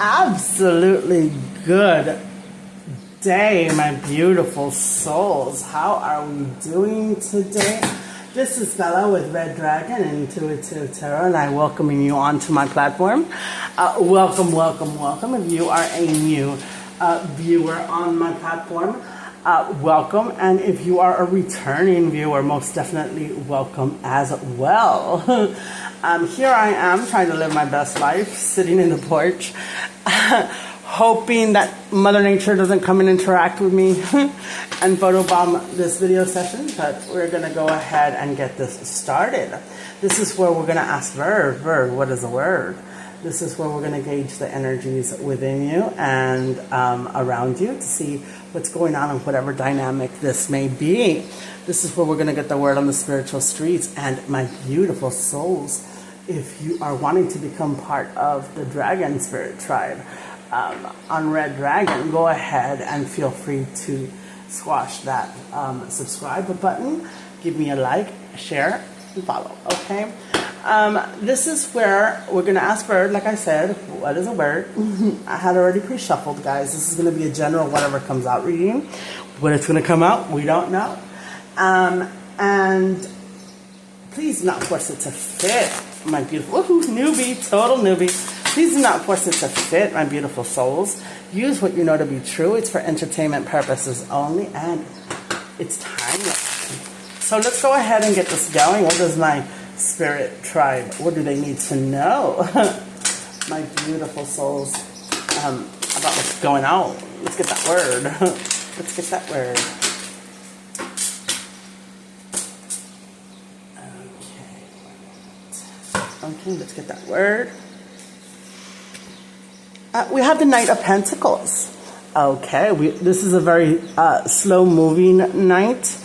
absolutely good day, my beautiful souls. How are we doing today? This is Bella with Red Dragon Intuitive Tarot, and I'm welcoming you onto my platform. Welcome. If you are a new viewer on my platform, welcome. And if you are a returning viewer, most definitely welcome as well. Here I am trying to live my best life, sitting in the porch, hoping that Mother Nature doesn't come and interact with me and photobomb this video session, but we're going to go ahead and get this started. This is where we're going to ask Bird, what is a word? This is where we're going to gauge the energies within you and around you to see what's going on in whatever dynamic this may be. This is where we're going to get the word on the spiritual streets. And my beautiful souls, if you are wanting to become part of the Dragon Spirit Tribe on Red Dragon, go ahead and feel free to squash that subscribe button. Give me a like, share, and follow, okay? This is where we're going to ask Bird, like I said, what is a word? I had already pre-shuffled, guys. This is going to be a general whatever comes out reading. When it's going to come out, we don't know. And please do not force it to fit, my beautiful, newbie, total newbie. Please do not force it to fit, my beautiful souls. Use what you know to be true. It's for entertainment purposes only, and it's timeless. So let's go ahead and get this going. What does my Spirit Tribe, what do they need to know? My beautiful souls, about what's going on. Let's get that word. Let's get that word. Okay, let's get that word. We have the Knight of Pentacles. Okay, this is a very slow-moving night.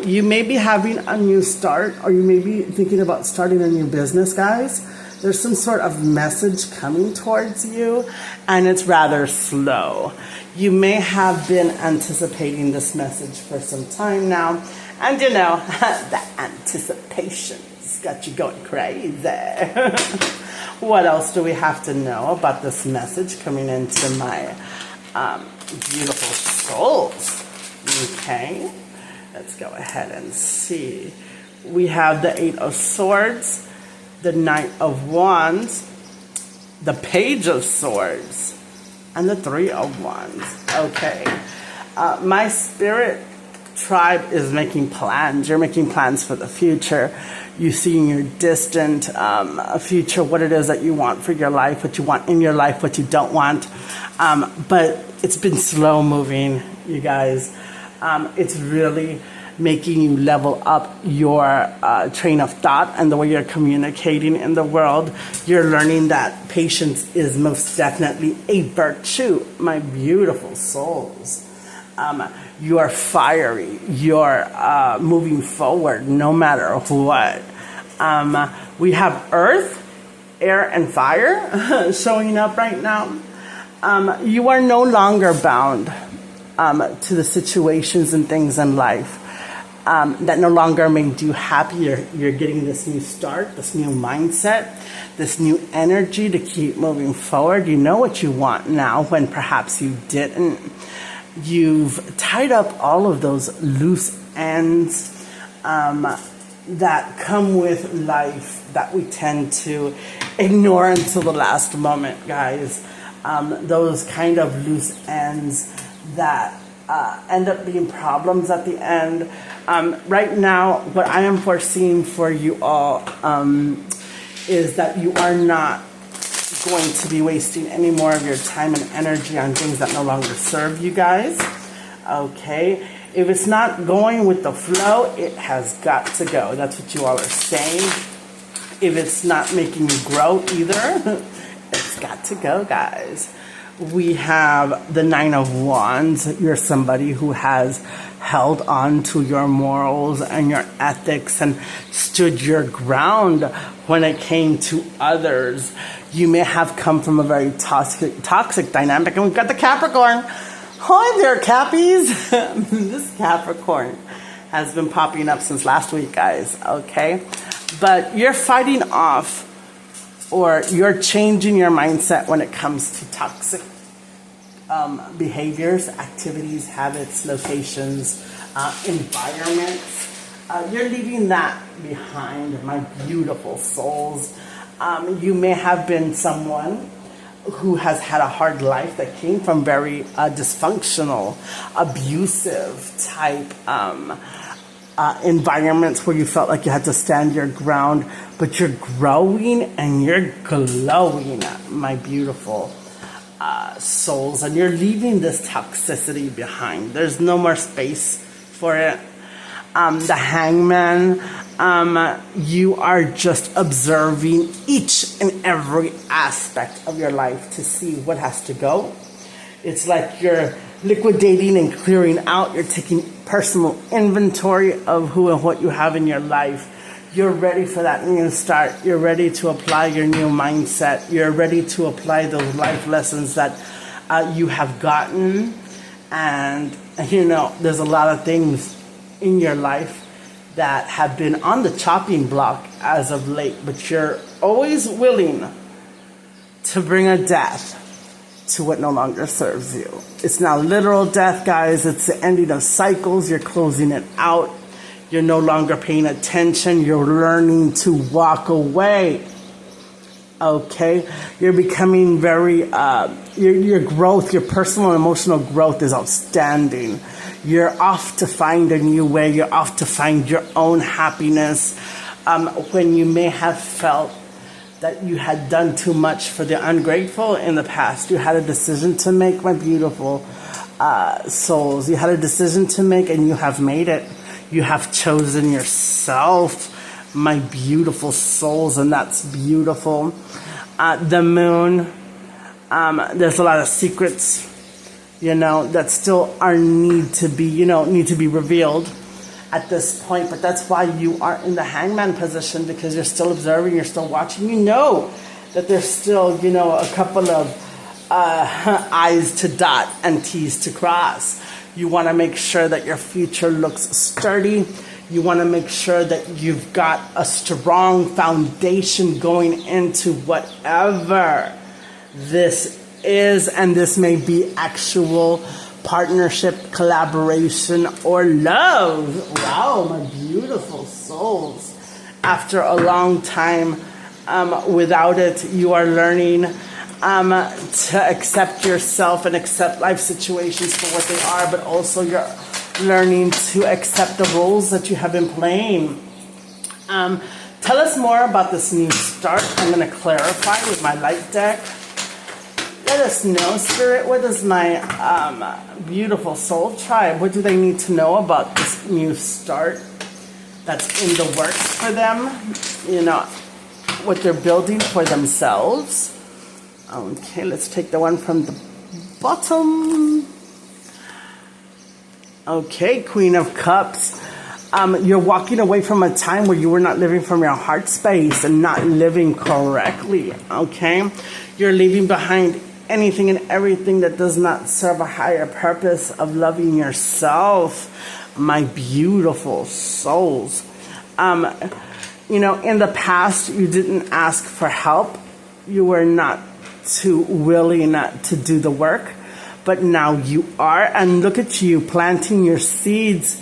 You may be having a new start, or you may be thinking about starting a new business, guys. There's some sort of message coming towards you, and it's rather slow. You may have been anticipating this message for some time now, and you know, the anticipation's got you going crazy. What else do we have to know about this message coming into my beautiful souls? Okay. Let's go ahead and see. We have the Eight of Swords, the Knight of Wands, the Page of Swords, and the Three of Wands. Okay. My Spirit Tribe is making plans. You're making plans for the future. You see in your distant future what it is that you want for your life, what you want in your life, what you don't want. But it's been slow moving, you guys. It's really making you level up your train of thought and the way you're communicating in the world. You're learning that patience is most definitely a virtue, my beautiful souls. You are fiery. You're moving forward no matter what. We have earth, air, and fire showing up right now. You are no longer bound to the situations and things in life that no longer make you happy. You're getting this new start, this new mindset, this new energy to keep moving forward. You know what you want now when perhaps you didn't. You've tied up all of those loose ends that come with life that we tend to ignore until the last moment, guys. Those kind of loose ends that end up being problems at the end. Right now, what I am foreseeing for you all is that you are not going to be wasting any more of your time and energy on things that no longer serve you guys. Okay? If it's not going with the flow, it has got to go. That's what you all are saying. If it's not making you grow either, it's got to go, guys. We have the Nine of Wands. You're somebody who has held on to your morals and your ethics and stood your ground when it came to others. You may have come from a very toxic dynamic. And we've got the Capricorn. Hi there, Cappies. This Capricorn has been popping up since last week, guys. Okay? But you're fighting off or you're changing your mindset when it comes to toxic behaviors, activities, habits, locations, environments. You're leaving that behind, my beautiful souls. You may have been someone who has had a hard life that came from very dysfunctional, abusive type environments where you felt like you had to stand your ground, but you're growing and you're glowing, my beautiful souls, and you're leaving this toxicity behind. There's no more space for it. The hangman, you are just observing each and every aspect of your life to see what has to go. It's like you're liquidating and clearing out. You're taking personal inventory of who and what you have in your life. You're ready for that new start. You're ready to apply your new mindset. You're ready to apply those life lessons that you have gotten. And, there's a lot of things in your life that have been on the chopping block as of late, but you're always willing to bring a death to what no longer serves you. It's not literal death, guys. It's the ending of cycles. You're closing it out. You're no longer paying attention. You're learning to walk away. Okay? You're becoming very, your growth, your personal and emotional growth is outstanding. You're off to find a new way. You're off to find your own happiness. When you may have felt that you had done too much for the ungrateful in the past, you had a decision to make, my beautiful souls. You had a decision to make, and you have made it. You have chosen yourself, my beautiful souls, and that's beautiful. The moon, there's a lot of secrets, that still need to be revealed at this point. But that's why you are in the hangman position, because you're still observing, you're still watching. You know that there's still, a couple of I's to dot and T's to cross. You want to make sure that your future looks sturdy. You want to make sure that you've got a strong foundation going into whatever this is, and this may be actual partnership, collaboration, or love. Wow, my beautiful souls. After a long time without it, you are learning to accept yourself and accept life situations for what they are, but also you're learning to accept the roles that you have been playing. Tell us more about this new start. I'm going to clarify with my light deck. Let us know, Spirit, what does my beautiful soul tribe, what do they need to know about this new start that's in the works for them? What they're building for themselves. Okay, let's take the one from the bottom. Okay, Queen of Cups. You're walking away from a time where you were not living from your heart space and not living correctly, okay? You're leaving behind anything and everything that does not serve a higher purpose of loving yourself, my beautiful souls. In the past, you didn't ask for help. You were not too willing to do the work, but now you are, and look at you planting your seeds.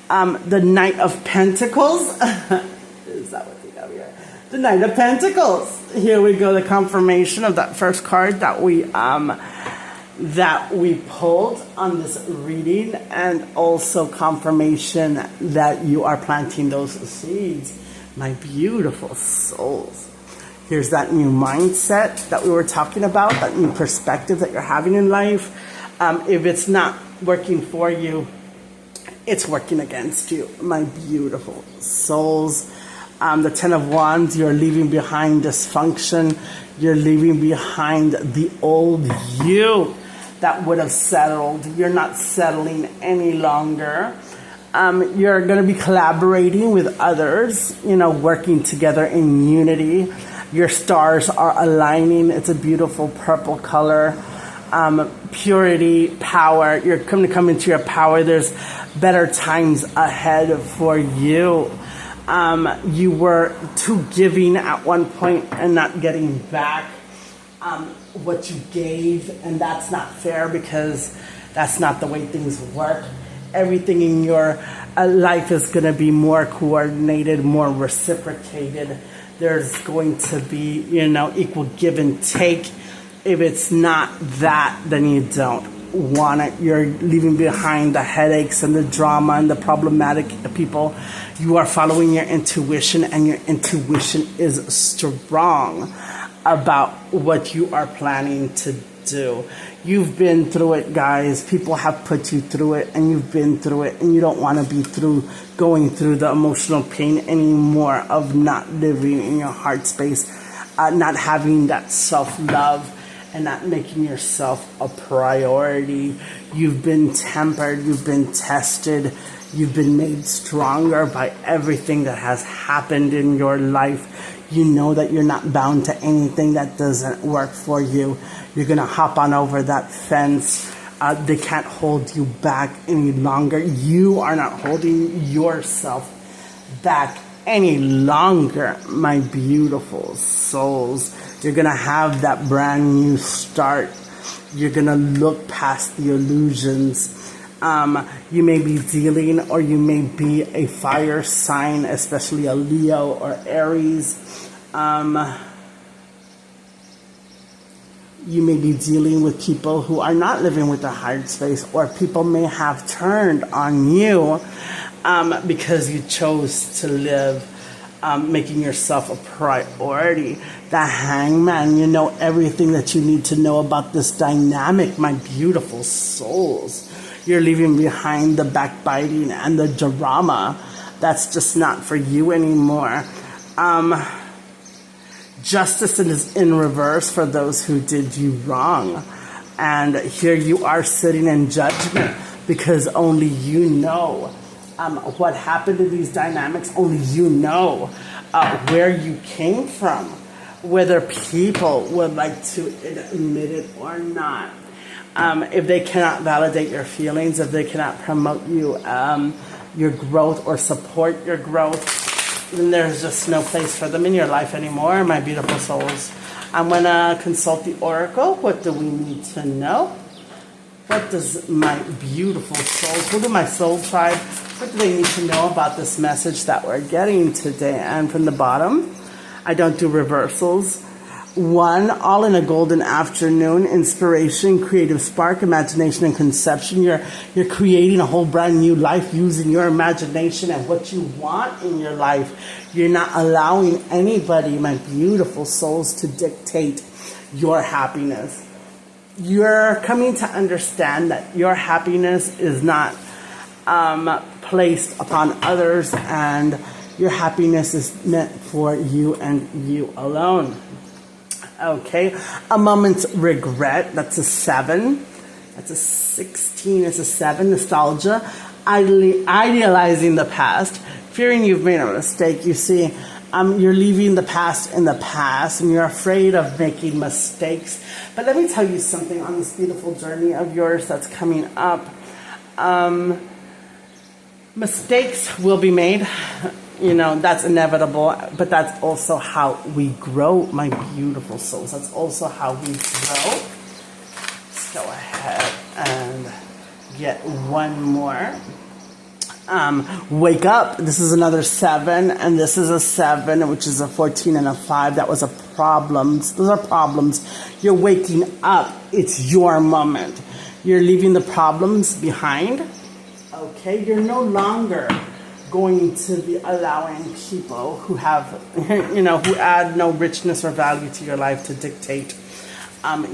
The Knight of Pentacles. Is that what we have here? The Knight of Pentacles. Here we go, the confirmation of that first card that we pulled on this reading, and also confirmation that you are planting those seeds, my beautiful souls. Here's that new mindset that we were talking about, that new perspective that you're having in life. If it's not working for you, it's working against you, my beautiful souls. The Ten of Wands, you're leaving behind dysfunction. You're leaving behind the old you that would have settled. You're not settling any longer. You're going to be collaborating with others, working together in unity. Your stars are aligning. It's a beautiful purple color. Purity, power. You're going to come into your power. There's better times ahead for you. You were too giving at one point and not getting back what you gave, and that's not fair because that's not the way things work. Everything in your life is going to be more coordinated, more reciprocated. There's going to be, equal give and take. If it's not that, then you don't want it. You're leaving behind the headaches and the drama and the problematic people. You are following your intuition, and your intuition is strong about what you are planning to do. You've been through it, guys. People have put you through it, and you've been through it, and you don't want to be going through the emotional pain anymore of not living in your heart space, not having that self-love, and not making yourself a priority. You've been tempered, you've been tested, you've been made stronger by everything that has happened in your life. You know that you're not bound to anything that doesn't work for you. You're going to hop on over that fence. They can't hold you back any longer. You are not holding yourself back any longer, my beautiful souls. You're going to have that brand new start. You're going to look past the illusions. You may be dealing, or you may be a fire sign, especially a Leo or Aries. You may be dealing with people who are not living with the heart space, or people may have turned on you because you chose to live making yourself a priority. The Hangman, you know everything that you need to know about this dynamic, my beautiful souls. You're leaving behind the backbiting and the drama. That's just not for you anymore. Justice is in reverse for those who did you wrong. And here you are sitting in judgment because only you know what happened in these dynamics. Only you know where you came from, whether people would like to admit it or not. If they cannot validate your feelings, if they cannot promote your growth or support your growth, then there's just no place for them in your life anymore, my beautiful souls. I'm going to consult the oracle. What do we need to know? What does my beautiful souls, what do my soul tribe, what do they need to know about this message that we're getting today? And from the bottom, I don't do reversals. 1, all in a golden afternoon, inspiration, creative spark, imagination, and conception. You're creating a whole brand new life using your imagination and what you want in your life. You're not allowing anybody, my beautiful souls, to dictate your happiness. You're coming to understand that your happiness is not placed upon others, and your happiness is meant for you and you alone. Okay, a moment's regret, that's a 7. That's a 16, it's a 7. Nostalgia, idealizing the past, fearing you've made a mistake. You see, you're leaving the past in the past, and you're afraid of making mistakes. But let me tell you something on this beautiful journey of yours that's coming up. Mistakes will be made. You know, that's inevitable, but that's also how we grow, my beautiful souls. That's also how we grow. Let's go ahead and get one more. Wake up. This is another 7, and this is a 7, which is a 14 and a 5. That was a problem. Those are problems. You're waking up. It's your moment. You're leaving the problems behind. Okay, you're no longer going to be allowing people who have, who add no richness or value to your life to dictate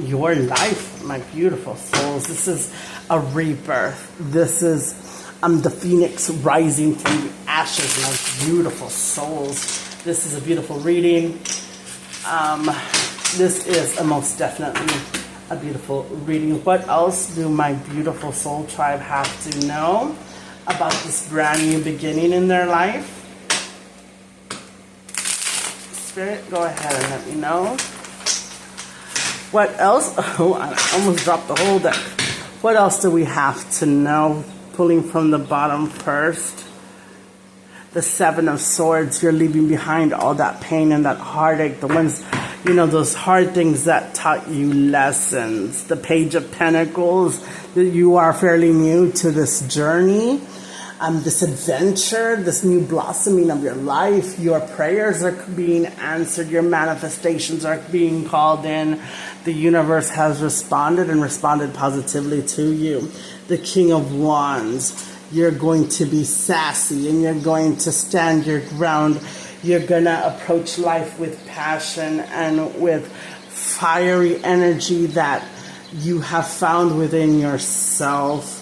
your life, my beautiful souls. This is a rebirth. This is the phoenix rising from the ashes, my beautiful souls. This is a beautiful reading. This is a most definitely a beautiful reading. What else do my beautiful soul tribe have to know about this brand new beginning in their life? Spirit, go ahead and let me know. What else? Oh, I almost dropped the whole deck. What else do we have to know? Pulling from the bottom first. The Seven of Swords, you're leaving behind all that pain and that heartache, the ones, those hard things that taught you lessons. The Page of Pentacles, you are fairly new to this journey, this adventure, this new blossoming of your life. Your prayers are being answered. Your manifestations are being called in. The universe has responded and responded positively to you. The King of Wands, you're going to be sassy and you're going to stand your ground. You're going to approach life with passion and with fiery energy that you have found within yourself.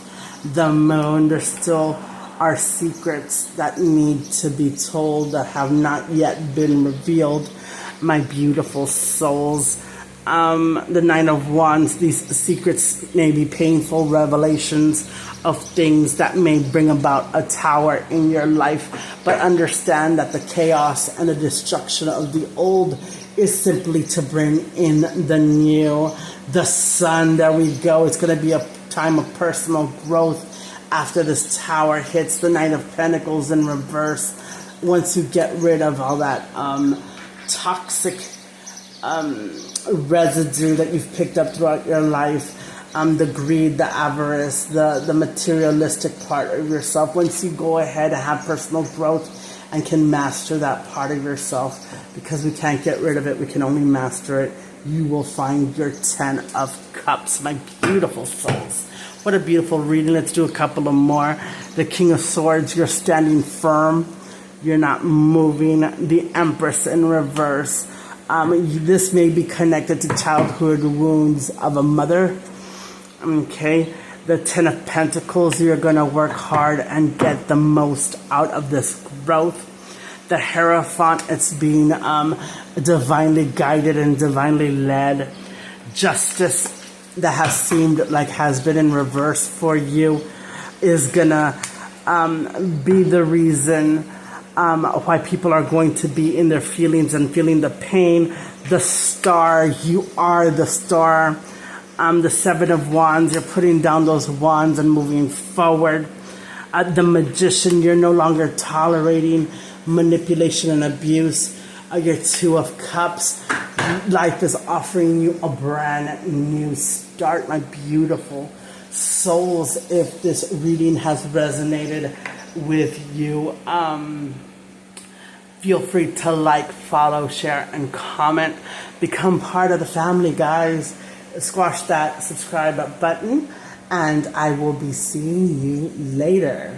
The Moon, there still are secrets that need to be told that have not yet been revealed, my beautiful souls. The Nine of Wands, these secrets may be painful revelations of things that may bring about a tower in your life, but understand that the chaos and the destruction of the old is simply to bring in the new. The Sun, there we go. It's going to be a time of personal growth after this tower hits. The Knight of Pentacles in reverse. Once you get rid of all that toxic residue that you've picked up throughout your life, the greed, the avarice, the materialistic part of yourself. Once you go ahead and have personal growth and can master that part of yourself, because we can't get rid of it, we can only master it, you will find your 10 of Cups, my beautiful souls. What a beautiful reading. Let's do a couple of more. The King of Swords, you're standing firm. You're not moving. The Empress in reverse. This may be connected to childhood wounds of a mother. Okay. The Ten of Pentacles, you're going to work hard and get the most out of this growth. The Hierophant, it's being divinely guided and divinely led. Justice, that has seemed like has been in reverse for you, is gonna be the reason why people are going to be in their feelings and feeling the pain. The Star, you are the star. The Seven of Wands, you're putting down those wands and moving forward. The Magician, you're no longer tolerating manipulation and abuse. Your Two of Cups, life is offering you a brand new start, my beautiful souls. If this reading has resonated with you, feel free to like, follow, share, and comment. Become part of the family, guys. Squash that subscribe button, and I will be seeing you later.